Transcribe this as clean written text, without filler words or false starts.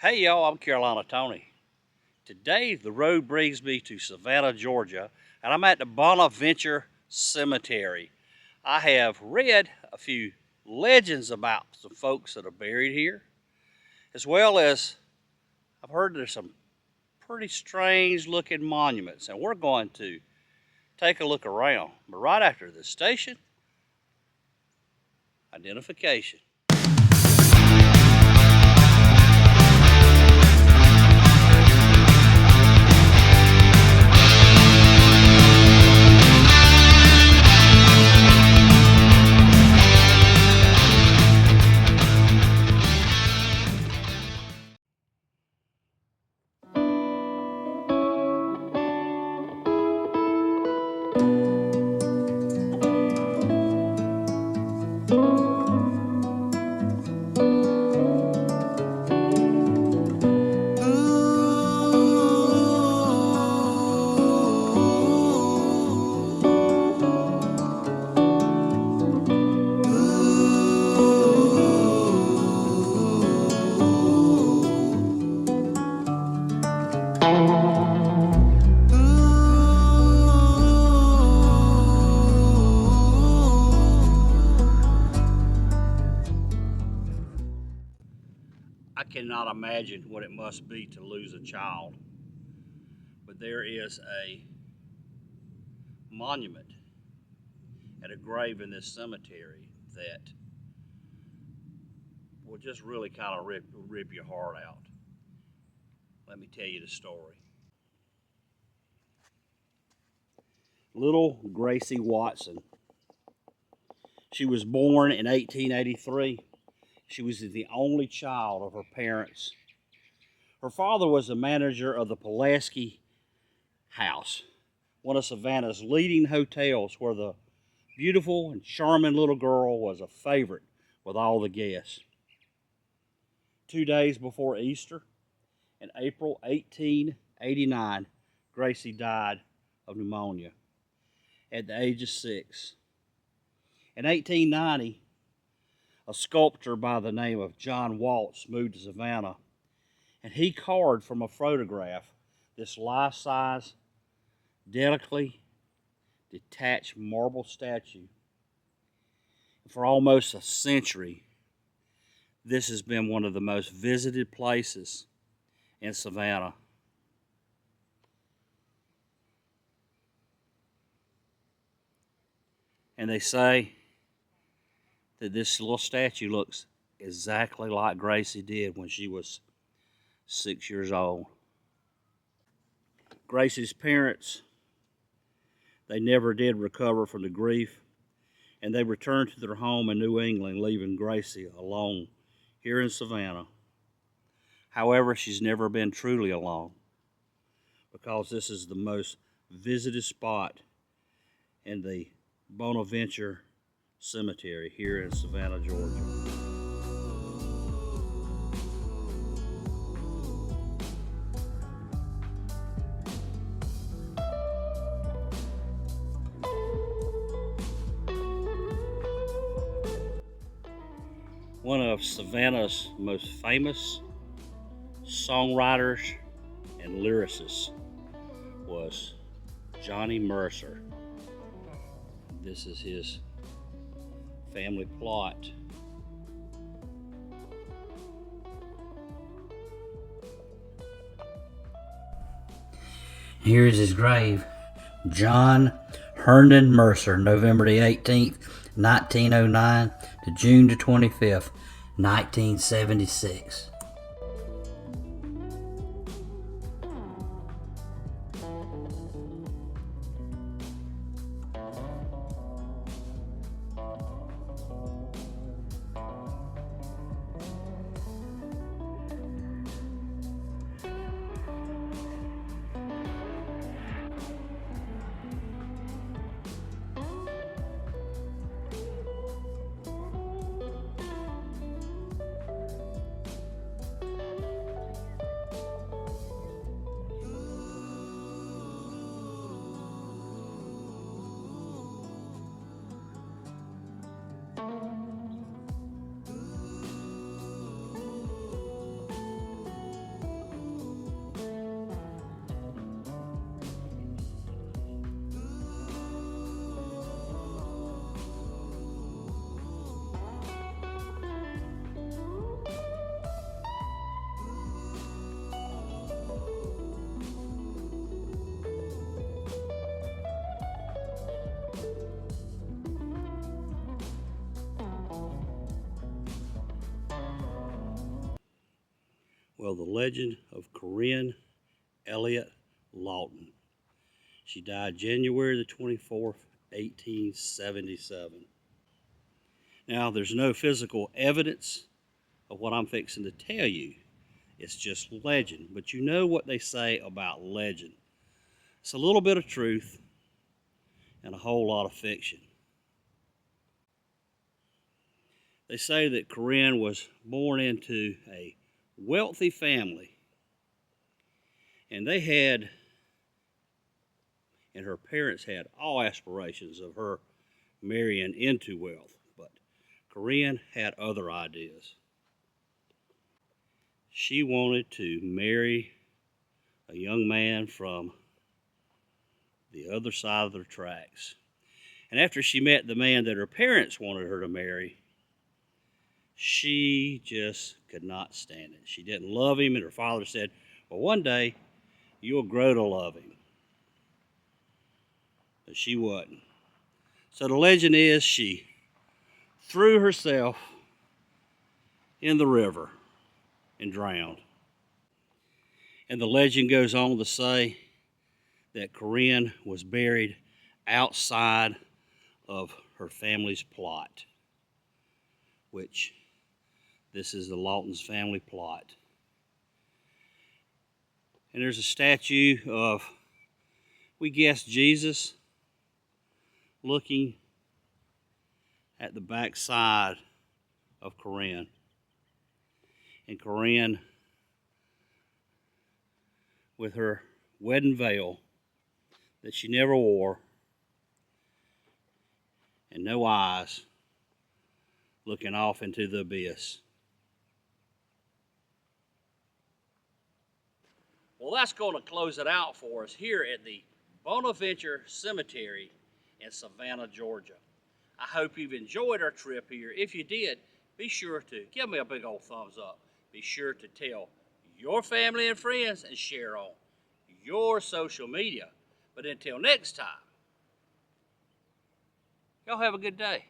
Hey y'all, I'm Carolina Tony. Today the road brings me to Savannah, Georgia, and I'm at the Bonaventure Cemetery. I have read a few legends about some folks that are buried here, as well as I've heard there's some pretty strange looking monuments, and we're going to take a look around. But right after the station, identification. I cannot imagine what it must be to lose a child, but there is a monument at a grave in this cemetery that will just really kind of rip your heart out. Let me tell you the story. Little Gracie Watson. She was born in 1883. She was the only child of her parents. Her father was the manager of the Pulaski House, one of Savannah's leading hotels, where the beautiful and charming little girl was a favorite with all the guests. 2 days before Easter, in April 1889, Gracie died of pneumonia at the age of 6. In 1890, a sculptor by the name of John Waltz moved to Savannah, and he carved from a photograph this life-size, delicately detached marble statue. For almost a century, this has been one of the most visited places in Savannah. And they say that this little statue looks exactly like Gracie did when she was 6 years old. Gracie's parents, they never did recover from the grief, and they returned to their home in New England, leaving Gracie alone here in Savannah. However, she's never been truly alone, because this is the most visited spot in the Bonaventure Cemetery here in Savannah, Georgia. One of Savannah's most famous songwriters and lyricists was Johnny Mercer. This is his family plot. Here's his grave. John Herndon Mercer, November the 18th, 1909 to June the 25th, 1976. Well, the legend of Corinne Elliott Lawton. She died January the 24th, 1877. Now, there's no physical evidence of what I'm fixing to tell you. It's just legend. But you know what they say about legend. It's a little bit of truth and a whole lot of fiction. They say that Corinne was born into a wealthy family, and her parents had all aspirations of her marrying into wealth, but Corinne had other ideas. She wanted to marry a young man from the other side of the tracks. And after she met the man that her parents wanted her to marry, she just could not stand it. She didn't love him, and her father said, well, one day you'll grow to love him. But she wasn't. So the legend is she threw herself in the river and drowned. And the legend goes on to say that Corinne was buried outside of her family's plot, which this is the Lawton's family plot. And there's a statue of, we guess, Jesus looking at the back side of Corinne. And Corinne, with her wedding veil that she never wore and no eyes, looking off into the abyss. Well, that's going to close it out for us here at the Bonaventure Cemetery in Savannah, Georgia. I hope you've enjoyed our trip here. If you did, be sure to give me a big old thumbs up. Be sure to tell your family and friends and share on your social media. But until next time, y'all have a good day.